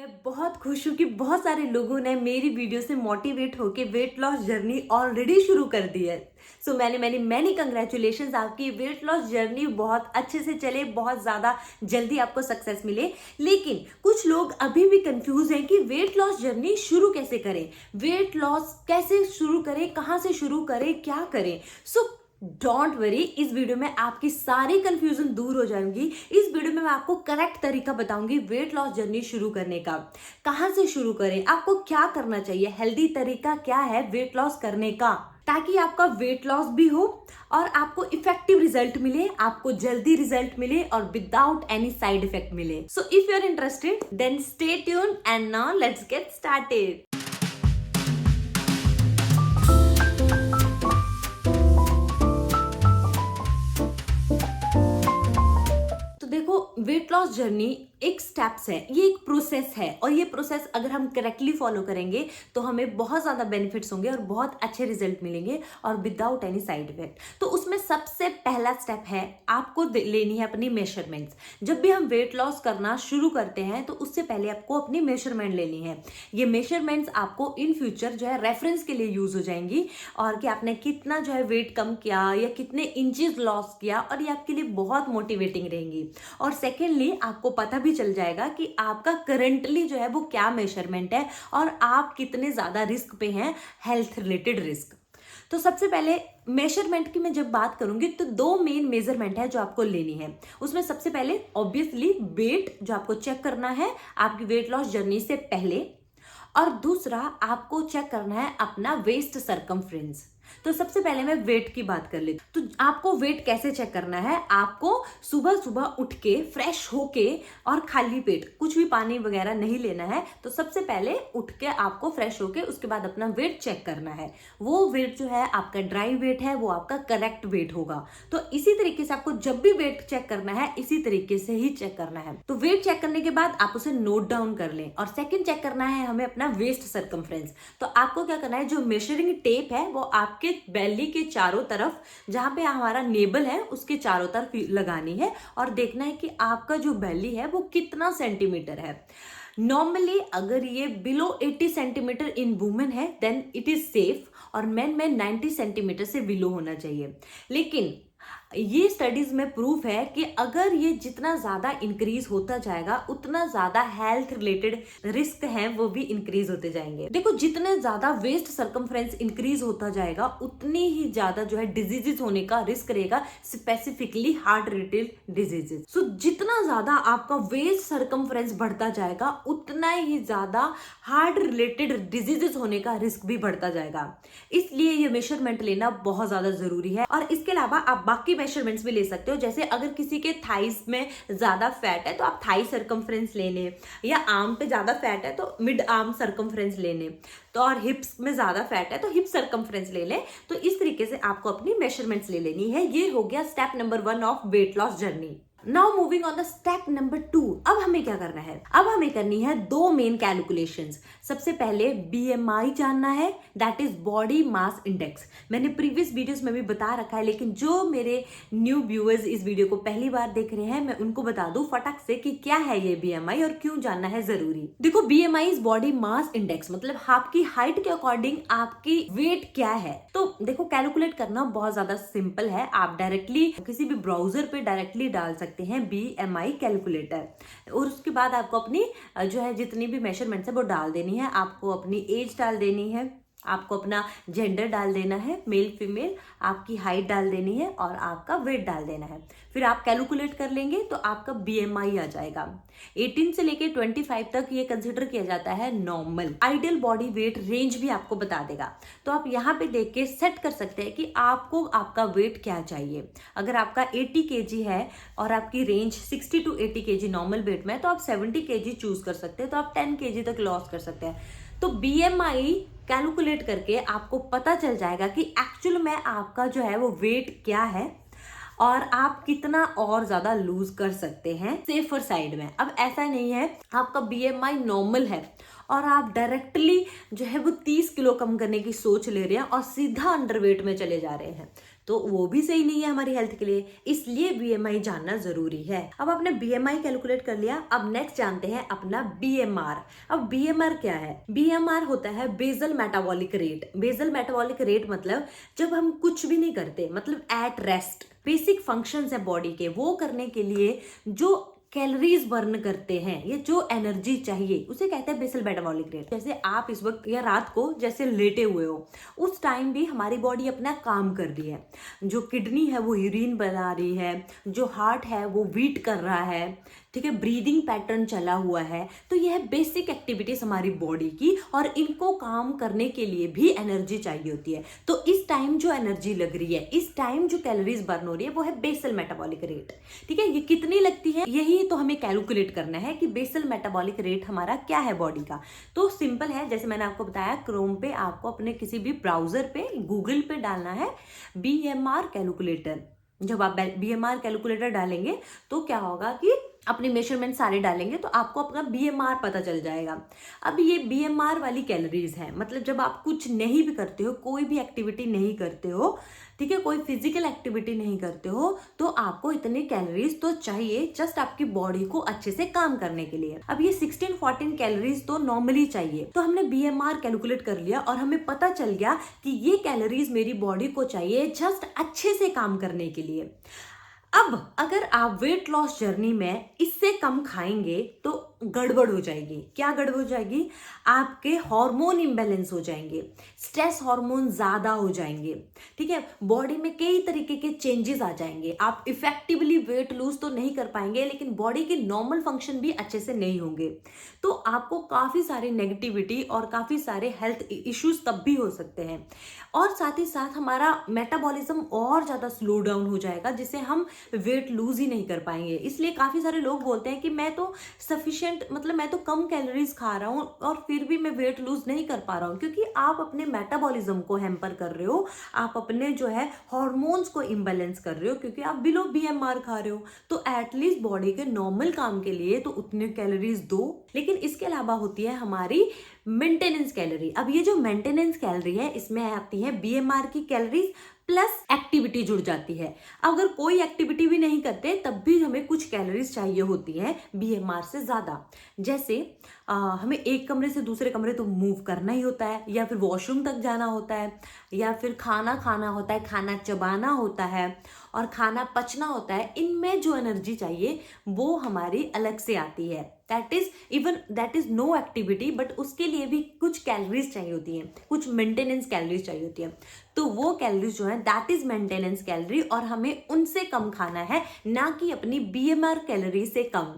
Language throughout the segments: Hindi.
मैं बहुत खुश हूँ कि बहुत सारे लोगों ने मेरी वीडियो से मोटिवेट होके वेट लॉस जर्नी ऑलरेडी शुरू कर दी है। सो मैनी कंग्रेचुलेशंस, आपकी वेट लॉस जर्नी बहुत अच्छे से चले, बहुत ज़्यादा जल्दी आपको सक्सेस मिले। लेकिन कुछ लोग अभी भी कंफ्यूज हैं कि वेट लॉस जर्नी शुरू कैसे करें, वेट लॉस कैसे शुरू करें, कहाँ से शुरू करें, क्या करें। सो डोंट वरी, इस वीडियो में आपकी सारी कंफ्यूजन दूर हो जाएंगी। इस वीडियो में मैं आपको करेक्ट तरीका बताऊंगी वेट लॉस जर्नी शुरू करने का। कहां से शुरू करें, आपको क्या करना चाहिए, हेल्दी तरीका क्या है वेट लॉस करने का, ताकि आपका वेट लॉस भी हो और आपको इफेक्टिव रिजल्ट मिले, आपको जल्दी रिजल्ट मिले और विदाउट एनी साइड इफेक्ट मिले। So if you are interested then stay tune and now let's get started. तो देखो, वेट लॉस जर्नी एक स्टेप्स है, ये एक प्रोसेस है और ये प्रोसेस अगर हम करेक्टली फॉलो करेंगे तो हमें बहुत ज़्यादा बेनिफिट्स होंगे और बहुत अच्छे रिजल्ट मिलेंगे और विदाउट एनी साइड इफेक्ट। तो उसमें सबसे पहला स्टेप है, आपको लेनी है अपनी मेजरमेंट्स। जब भी हम वेट लॉस करना शुरू करते हैं तो उससे पहले आपको अपनी मेजरमेंट लेनी है। ये मेजरमेंट्स आपको इन फ्यूचर जो है रेफरेंस के लिए यूज हो जाएंगी और कि आपने कितना जो है वेट कम किया या कितने इंचेस लॉस किया, और ये आपके लिए बहुत मोटिवेटिंग रहेंगी। और सेकेंडली आपको पता भी चल जाएगा कि आपका करंटली जो है वो क्या मेजरमेंट है और आप कितने ज्यादा रिस्क पे हैं, हेल्थ रिलेटेड रिस्क। तो सबसे पहले मेजरमेंट की मैं जब बात करूंगी तो दो मेन मेजरमेंट है जो आपको लेनी है। उसमें सबसे पहले ऑब्वियसली वेट जो आपको चेक करना है आपकी वेट लॉस जर्नी से पहले, और दूसरा आपको चेक करना है अपना वेस्ट सरकमफ्रेंस। तो सबसे पहले मैं वेट की बात कर लेती हूँ। तो आपको वेट कैसे चेक करना है, आपको सुबह सुबह उठ के फ्रेश होके और खाली पेट, कुछ भी पानी वगैरह नहीं लेना है। तो सबसे पहले उठ के आपको फ्रेश होके उसके बाद अपना वेट चेक करना है। वो वेट जो है आपका ड्राई वेट है, वो आपका करेक्ट वेट होगा। तो इसी तरीके से आपको जब भी वेट चेक करना है इसी तरीके से ही चेक करना है। तो वेट चेक करने के बाद आप उसे नोट डाउन कर लें। और सेकेंड चेक करना है हमें अपना वेस्ट सरकमफ्रेंस। तो आपको क्या करना है, जो मेजरिंग टेप है वो आपके बेली के चारों तरफ, जहां पे हमारा नेबल है उसके चारों तरफ लगानी है और देखना है कि आपका जो बेली है वो कितना सेंटीमीटर है। नॉर्मली अगर ये बिलो 80 सेंटीमीटर इन वुमेन है देन इट इज सेफ, और मेन में 90 सेंटीमीटर से बिलो होना चाहिए। लेकिन ये स्टडीज में प्रूफ है कि अगर ये जितना ज्यादा इंक्रीज होता जाएगा उतना ज्यादा हेल्थ रिलेटेड रिस्क है वो भी इंक्रीज होते जाएंगे। देखो, जितने ज्यादा वेस्ट सरकमफ्रेंस इंक्रीज होता जाएगा उतनी ही ज्यादा जो है डिजीजेस होने का रिस्क रहेगा, स्पेसिफिकली हार्ट रिलेटेड डिजीजेस। सो जितना ज्यादा आपका वेस्ट सरकमफ्रेंस बढ़ता जाएगा उतना ही ज्यादा हार्ट रिलेटेड डिजीजेस होने का रिस्क भी बढ़ता जाएगा। इसलिए ये मेजरमेंट लेना बहुत ज्यादा जरूरी है। और इसके अलावा आप बाकी मेजरमेंट्स भी ले सकते हो। जैसे अगर किसी के थाइस में ज्यादा फैट है तो आप थाई सरकमफ्रेंस ले लें, या आर्म पे ज्यादा फैट है तो मिड आर्म सरकमफ्रेंस ले लें, तो और हिप्स में ज्यादा फैट है तो हिप सरकमफ्रेंस ले लें। तो इस तरीके से आपको अपनी मेजरमेंट्स ले लेनी है। ये हो गया step number 1 of weight loss journey. Now moving on the step number 2। अब हमें क्या करना है, अब हमें करनी है दो मेन कैलकुलेशंस। सबसे पहले BMI जानना है, that is body mass index. मैंने प्रीवियस वीडियोस में भी बता रखा है, लेकिन जो मेरे न्यू व्यूअर्स इस वीडियो को पहली बार देख रहे हैं मैं उनको बता दूं फटाक से कि क्या है ये BMI और क्यों जानना है जरूरी। देखो, BMI is body mass index, मतलब आपकी हाइट के अकॉर्डिंग आपकी वेट क्या है। तो देखो, कैलकुलेट करना बहुत ज्यादा सिंपल है। आप डायरेक्टली किसी भी ब्राउजर पे डायरेक्टली डाल सकते हैं BMI कैलकुलेटर, और उसके बाद आपको अपनी जो है जितनी भी मेजरमेंट्स है वो डाल देनी है। आपको अपनी एज डाल देनी है, आपको अपना जेंडर डाल देना है, मेल फीमेल, आपकी हाइट डाल देनी है और आपका वेट डाल देना है। फिर आप कैलकुलेट कर लेंगे तो आपका BMI आ जाएगा। 18 से लेके 25 तक ये कंसिडर किया जाता है normal. Ideal body weight range भी आपको बता देगा। तो आप यहाँ पे देख के सेट कर सकते हैं कि आपको आपका वेट क्या चाहिए। अगर आपका 80 kg है और आपकी range 60 to 80 kg normal weight में, तो आप 70 kg चूज कर सकते हैं, तो आप 10 kg तक लॉस कर सकते हैं। तो BMI कैलकुलेट करके आपको पता चल जाएगा कि एक्चुअल में आपका जो है वो वेट क्या है और आप कितना और ज्यादा लूज कर सकते हैं सेफर साइड में। अब ऐसा नहीं है आपका BMI नॉर्मल है और आप डायरेक्टली जो है वो 30 किलो कम करने की सोच ले रहे हैं और सीधा अंडरवेट में चले जा रहे हैं, तो वो भी सही नहीं है हमारी हेल्थ के लिए, इसलिए बीएमआई जानना जरूरी है। अब आपने बीएमआई कैलकुलेट कर लिया, अब नेक्स्ट जानते हैं अपना बीएमआर। अब बीएमआर क्या है? बीएमआर होता है basal metabolic rate. Basal metabolic rate मतलब जब हम कुछ भी नहीं करते, मतलब एट रेस्ट, बेसिक फंक्शंस है बॉडी के, वो करने के लिए जो कैलोरीज बर्न करते हैं, ये जो एनर्जी चाहिए, उसे कहते हैं बेसल मेटाबॉलिक रेट। जैसे आप इस वक्त या रात को जैसे लेटे हुए हो, उस टाइम भी हमारी बॉडी अपना काम कर रही है। जो किडनी है वो यूरिन बना रही है, जो हार्ट है वो बीट कर रहा है, ठीक है, ब्रीदिंग पैटर्न चला हुआ है। तो यह है बेसिक एक्टिविटीज हमारी बॉडी की, और इनको काम करने के लिए भी एनर्जी चाहिए होती है। तो इस टाइम जो एनर्जी लग रही है, इस टाइम जो कैलोरीज बर्न हो रही है, वो है बेसल मेटाबॉलिक रेट। ठीक है, ये कितनी लगती है, यही तो हमें कैलकुलेट करना है कि बेसल मेटाबॉलिक रेट हमारा क्या है बॉडी का। तो सिंपल है, जैसे मैंने आपको बताया, क्रोम पे आपको अपने किसी भी ब्राउजर पे, गूगल पे डालना है बीएमआर कैलकुलेटर। जब आप बीएमआर कैलकुलेटर डालेंगे तो क्या होगा कि अपने मेजरमेंट सारे डालेंगे तो आपको अपना बीएमआर पता चल जाएगा। अब ये बीएमआर वाली कैलोरीज है, मतलब जब आप कुछ नहीं भी करते हो, कोई भी एक्टिविटी नहीं करते हो, ठीक है, कोई फिजिकल एक्टिविटी नहीं करते हो, तो आपको इतनी कैलोरीज तो चाहिए जस्ट आपकी बॉडी को अच्छे से काम करने के लिए। अब ये 16-14 कैलोरीज तो नॉर्मली चाहिए। तो हमने बीएमआर कैलकुलेट कर लिया और हमें पता चल गया कि ये कैलोरीज मेरी बॉडी को चाहिए जस्ट अच्छे से काम करने के लिए। अब अगर आप वेट लॉस जर्नी में इससे कम खाएंगे तो गड़बड़ हो जाएगी। क्या गड़बड़ हो जाएगी? आपके हार्मोन इम्बैलेंस हो जाएंगे, स्ट्रेस हार्मोन ज्यादा हो जाएंगे, ठीक है, बॉडी में कई तरीके के चेंजेस आ जाएंगे। आप इफेक्टिवली वेट लूज तो नहीं कर पाएंगे, लेकिन बॉडी के नॉर्मल फंक्शन भी अच्छे से नहीं होंगे। तो आपको काफी सारी नेगेटिविटी और काफी सारे हेल्थ इश्यूज तब भी हो सकते हैं, और साथ ही साथ हमारा मेटाबॉलिज्म और ज्यादा स्लो डाउन हो जाएगा, जिससे हम वेट लूज ही नहीं कर पाएंगे। इसलिए काफी सारे लोग बोलते हैं कि मैं तो सफिशिएंट, मतलब मैं तो कम कैलोरीज खा रहा हूं और फिर भी मैं वेट लूज नहीं कर पा रहा हूं, क्योंकि आप अपने मेटाबॉलिज्म को हैम्पर कर रहे हो, आप अपने जो है हार्मोन्स को इम्बैलेंस कर रहे हो, क्योंकि आप बिलो बीएमआर खा रहे हो। तो एटलीस्ट बॉडी के नॉर्मल काम के लिए तो उतने कैलोरीज दो। लेकिन इसके अलावा होती है हमारी मेंटेनेंस कैलोरी। अब ये जो मेंटेनेंस कैलोरी है, इसमें आती है बीएमआर की कैलोरीज प्लस एक्टिविटी जुड़ जाती है। अगर कोई एक्टिविटी भी नहीं करते तब भी हमें कुछ कैलोरीज चाहिए होती है बीएमआर से ज्यादा। जैसे हमें एक कमरे से दूसरे कमरे तो मूव करना ही होता है, या फिर वॉशरूम तक जाना होता है, या फिर खाना खाना होता है, खाना चबाना होता है, और खाना पचना होता है। इनमें जो एनर्जी चाहिए वो हमारी अलग से आती है। That is no activity, but उसके लिए भी कुछ कैलोरीज चाहिए होती हैं, कुछ मेंटेनेंस कैलोरीज चाहिए होती है। तो वो कैलोरीज जो है दैट इज मेंटेनेंस कैलोरी, और हमें उनसे कम खाना है, ना कि अपनी बीएमआर कैलोरी से कम।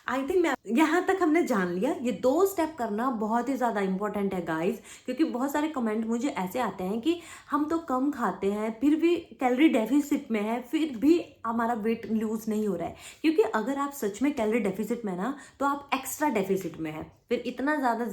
आई थिंक यहाँ तक हमने जान लिया। ये 2 स्टेप करना बहुत ही ज्यादा इंपॉर्टेंट है गाइस, क्योंकि बहुत सारे कमेंट मुझे ऐसे आते हैं कि हम तो कम खाते हैं, फिर भी कैलोरी डेफिसिट में है, फिर भी हमारा वेट लूज नहीं हो रहा है। क्योंकि अगर आप सच में कैलोरी डेफिसिट में ना, तो आप एक्स्ट्रा डेफिसिट में है। फिर इतना ज्यादा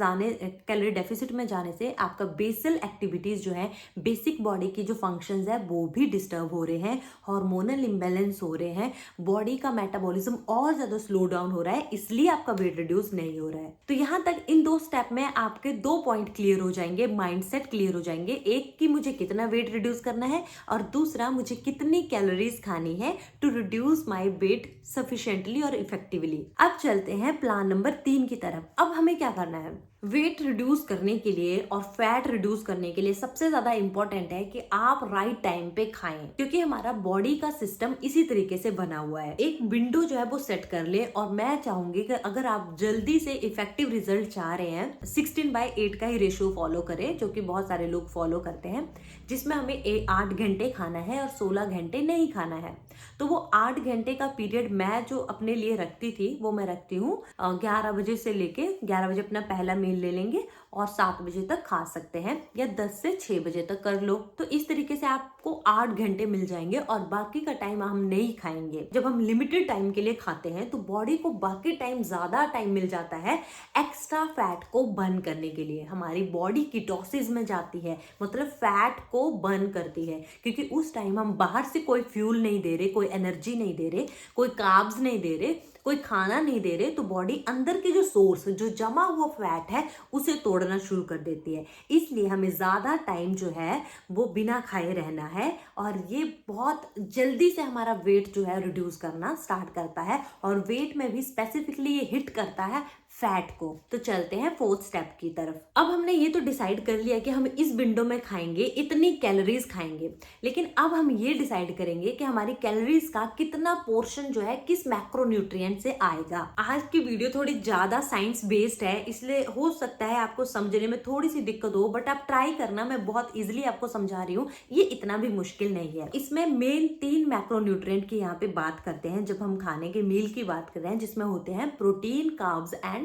कैलोरी डेफिसिट में जाने से आपका बेसल एक्टिविटीज जो है, बेसिक बॉडी की जो फंक्शंस है, वो भी डिस्टर्ब हो रहे हैं, हार्मोनल इम्बैलेंस हो रहे हैं, बॉडी का मेटाबॉलिज्म और ज्यादा स्लो डाउन हो रहा है, इसलिए आपका वेट रिड्यूस नहीं हो रहा है। तो यहाँ तक इन 2 स्टेप में आपके 2 पॉइंट क्लियर हो जाएंगे, माइंडसेट क्लियर हो जाएंगे। एक कि मुझे कितना वेट रिड्यूस करना है, और दूसरा मुझे कितनी कैलोरीज खानी है to reduce my weight sufficiently और इफेक्टिवली। अब चलते हैं प्लान नंबर 3 की तरफ। अब हमें क्या करना है? वेट रिड्यूस करने के लिए और फैट रिड्यूस करने के लिए सबसे ज्यादा इंपॉर्टेंट है कि आप राइट टाइम पे खाएं, क्योंकि हमारा बॉडी का सिस्टम इसी तरीके से बना हुआ है। एक विंडो जो है वो सेट कर ले, और मैं चाहूंगी कि अगर आप जल्दी से इफेक्टिव रिजल्ट चाह रहे हैं, 16/8 का ही रेशियो फॉलो करें, जो कि बहुत सारे लोग फॉलो करते हैं, जिसमें हमें 8 घंटे खाना है और 16 घंटे नहीं खाना है। तो वो 8 घंटे का पीरियड मैं जो अपने लिए रखती थी, वो मैं रखती हूँ 11 बजे से लेके 11 बजे अपना पहला मील ले लेंगे और 7 बजे तक खा सकते हैं, या 10 से 6 बजे तक कर लो। तो इस तरीके से आपको 8 घंटे मिल जाएंगे, और बाकी का टाइम हम नहीं खाएंगे। जब हम लिमिटेड टाइम के लिए खाते हैं तो बॉडी को बाकी टाइम ज्यादा टाइम मिल जाता है एक्स्ट्रा फैट को बर्न करने के लिए। हमारी बॉडी कीटोसिस में जाती है, मतलब फैट को बर्न करती है, क्योंकि उस टाइम हम बाहर से कोई फ्यूल नहीं दे रहे, कोई एनर्जी नहीं दे रहे, कोई कार्ब्स नहीं दे रहे, कोई खाना नहीं दे रहे तो बॉडी अंदर के जो सोर्स, जो जमा हुआ फैट है उसे तोड़ना शुरू कर देती है। इसलिए हमें ज्यादा टाइम जो है वो बिना खाए रहना है और ये बहुत जल्दी से हमारा वेट जो है रिड्यूस करना स्टार्ट करता है और वेट में भी स्पेसिफिकली ये हिट करता है फैट को। तो चलते हैं फोर्थ स्टेप की तरफ। अब हमने ये तो डिसाइड कर लिया कि हम इस विंडो में खाएंगे, इतनी कैलोरीज खाएंगे, लेकिन अब हम ये डिसाइड करेंगे कि हमारी कैलोरीज का कितना पोर्शन जो है किस मैक्रोन्यूट्रिएंट से आएगा। आज की वीडियो थोड़ी ज्यादा साइंस बेस्ड है, इसलिए हो सकता है आपको समझने में थोड़ी सी दिक्कत हो, बट आप ट्राई करना, मैं बहुत इजिली आपको समझा रही हूँ, ये इतना भी मुश्किल नहीं है। इसमें मेन 3 मैक्रोन्यूट्रिएंट की यहाँ पे बात करते हैं जब हम खाने के मील की बात कर रहे हैं, जिसमें होते हैं प्रोटीन, कार्ब्स एंड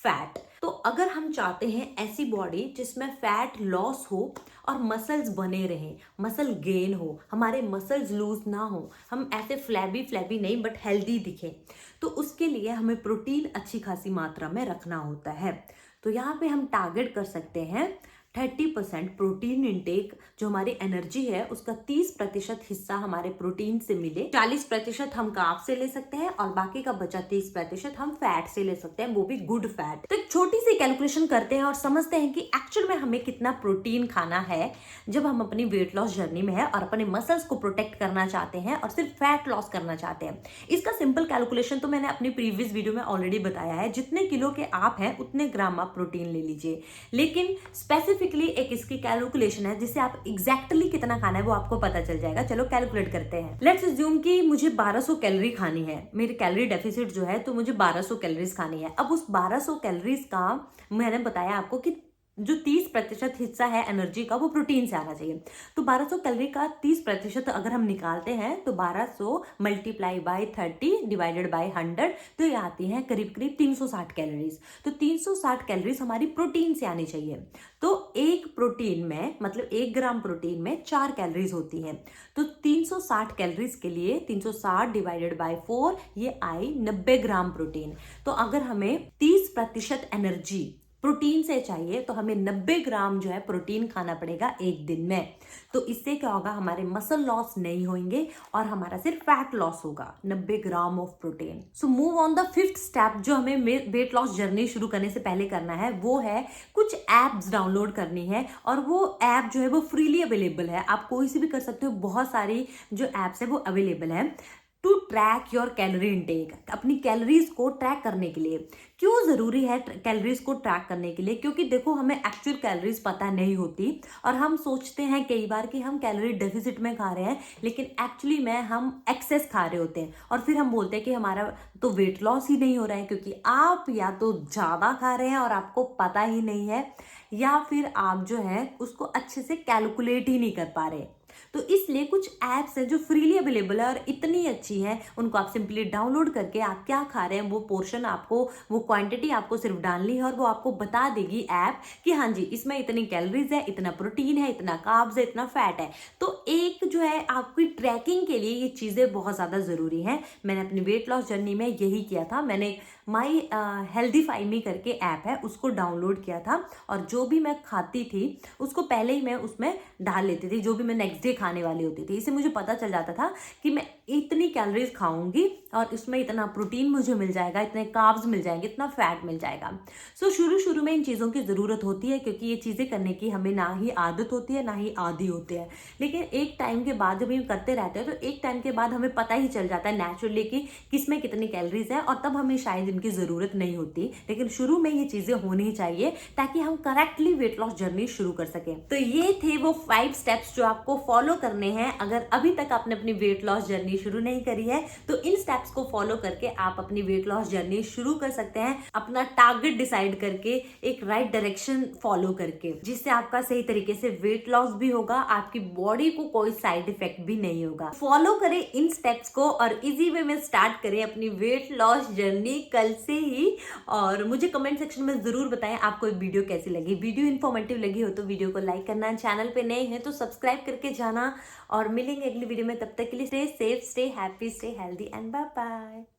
फैट। तो अगर हम चाहते हैं ऐसी बॉडी जिसमें फैट लॉस हो और मसल्स बने रहें, मसल गेन हो, हमारे मसल्स लूज ना हो, हम ऐसे फ्लैबी नहीं बट हेल्दी दिखें, तो उसके लिए हमें प्रोटीन अच्छी खासी मात्रा में रखना होता है। तो यहाँ पे हम टारगेट कर सकते हैं 30% प्रोटीन इंटेक। जो हमारी एनर्जी है उसका 30% हिस्सा हमारे प्रोटीन से मिले, 40% हम कार्ब से ले सकते हैं और बाकी का बचा 30% हम फैट से ले सकते हैं, वो भी गुड फैट। तो एक छोटी सी कैलकुलेशन करते हैं और समझते हैं कि एक्चुअल में हमें कितना प्रोटीन खाना है जब हम अपनी वेट लॉस जर्नी में है और अपने मसल्स को प्रोटेक्ट करना चाहते हैं और सिर्फ फैट लॉस करना चाहते हैं। इसका सिंपल कैलकुलेशन तो मैंने अपनी प्रीवियस वीडियो में ऑलरेडी बताया है, जितने किलो के आप हैं उतने ग्राम आप प्रोटीन ले लीजिए, लेकिन स्पेसिफिक एक इसकी कैलकुलेशन है जिससे आप एग्जैक्टली कितना खाना है वो आपको पता चल जाएगा। चलो कैलकुलेट करते हैं। लेट्स अज्यूम कि मुझे 1200 कैलोरी खानी है, मेरी कैलोरी डेफिसिट जो है, तो मुझे 1200 कैलोरीज खानी है। अब उस 1200 कैलोरीज का मैंने बताया आपको कि जो 30% हिस्सा है एनर्जी का वो प्रोटीन से आना चाहिए। तो 1200 कैलोरी का 30% अगर हम निकालते हैं तो 1200 मल्टीप्लाई बाय 30 डिवाइडेड बाय 100, तो ये आती है करीब करीब 360 कैलोरीज। तो 360 कैलोरीज हमारी प्रोटीन से आनी चाहिए। तो एक प्रोटीन में, मतलब 1 ग्राम प्रोटीन में 4 कैलोरीज होती हैं। तो 360 कैलोरीज के लिए 360 डिवाइडेड बाय 4, ये आई 90 ग्राम प्रोटीन। तो अगर हमें 30% एनर्जी प्रोटीन से चाहिए तो हमें 90 ग्राम जो है प्रोटीन खाना पड़ेगा एक दिन में। तो इससे क्या होगा, हमारे मसल लॉस नहीं होंगे और हमारा सिर्फ फैट लॉस होगा, 90 gram of protein. So move on the 5th step जो हमें वेट लॉस जर्नी शुरू करने से पहले करना है, वो है कुछ एप्स डाउनलोड करनी है। और वो ऐप जो है वो फ्रीली अवेलेबल है, आप कोई सी भी कर सकते हो, बहुत सारी जो एप्स है वो अवेलेबल है to track your calorie intake. अपनी कैलोरीज को ट्रैक करने के लिए क्यों जरूरी है कैलोरीज को ट्रैक करने के लिए, क्योंकि देखो हमें एक्चुअल कैलोरीज पता नहीं होती और हम सोचते हैं कई बार कि हम कैलोरी डेफिसिट में खा रहे हैं, लेकिन एक्चुअली में हम एक्सेस खा रहे होते हैं और फिर हम बोलते हैं कि हमारा तो वेट लॉस ही नहीं हो रहा है, क्योंकि आप या तो ज्यादा खा रहे हैं और आपको पता ही नहीं है, या फिर आप जो है उसको अच्छे से कैलकुलेट ही नहीं कर पा रहे। तो इसलिए कुछ ऐप्स हैं जो फ्रीली अवेलेबल है और इतनी अच्छी है, उनको आप सिंपली डाउनलोड करके आप क्या खा रहे हैं वो पोर्शन आपको, वो क्वांटिटी आपको सिर्फ डालनी है और वो आपको बता देगी ऐप कि हाँ जी इसमें इतनी कैलोरीज है, इतना प्रोटीन है, इतना कार्ब्स है, इतना फैट है। तो एक जो है आपकी ट्रैकिंग के लिए ये चीजें बहुत ज्यादा जरूरी है। मैंने अपनी वेट लॉस जर्नी में यही किया था, मैंने माई हेल्दीफाई मी करके ऐप है उसको डाउनलोड किया था और जो भी मैं खाती थी उसको पहले ही मैं उसमें डाल लेती थी, जो भी मैं नेक्स्ट डे खाने वाली होती थी। इससे मुझे पता चल जाता था कि मैं इतनी कैलोरीज खाऊंगी और इसमें इतना प्रोटीन मुझे मिल जाएगा, इतने कार्ब्स मिल जाएंगे, इतना फैट मिल जाएगा। सो शुरू में इन चीज़ों की ज़रूरत होती है, क्योंकि ये चीज़ें करने की हमें ना ही आदत होती है ना ही आदी होते हैं। लेकिन एक टाइम के बाद जब हम करते रहते हैं तो एक टाइम के बाद हमें पता ही चल जाता है नेचुरली कि किसमें कितनी कैलोरीज है, और तब हमें शायद इनकी ज़रूरत नहीं होती। लेकिन शुरू में ये चीज़ें होनी चाहिए ताकि हम करेक्टली वेट लॉस जर्नी शुरू कर सकें। तो ये थे वो 5 स्टेप्स जो आपको फॉलो करने हैं। अगर अभी तक आपने अपनी वेट लॉस जर्नी शुरू नहीं करी है तो इन स्टेप्स को फॉलो करके आप अपनी वेट लॉस जर्नी शुरू कर सकते हैं, अपना टारगेट डिसाइड करके, एक राइट डायरेक्शन फॉलो करके, जिससे आपका सही तरीके से वेट लॉस भी होगा, आपकी बॉडी को कोई साइड इफेक्ट भी नहीं होगा। फॉलो करें इन स्टेप्स को और इजी वे में स्टार्ट करें अपनी वेट लॉस जर्नी कल से ही। और मुझे कमेंट सेक्शन में जरूर बताएं आपको वीडियो कैसी लगी। वीडियो इन्फॉर्मेटिव लगी हो तो वीडियो को लाइक करना, चैनल पे नए हैं तो सब्सक्राइब करके जाना, और मिलेंगे अगली वीडियो में। तब तक के लिए stay safe, stay happy, stay healthy and bye bye.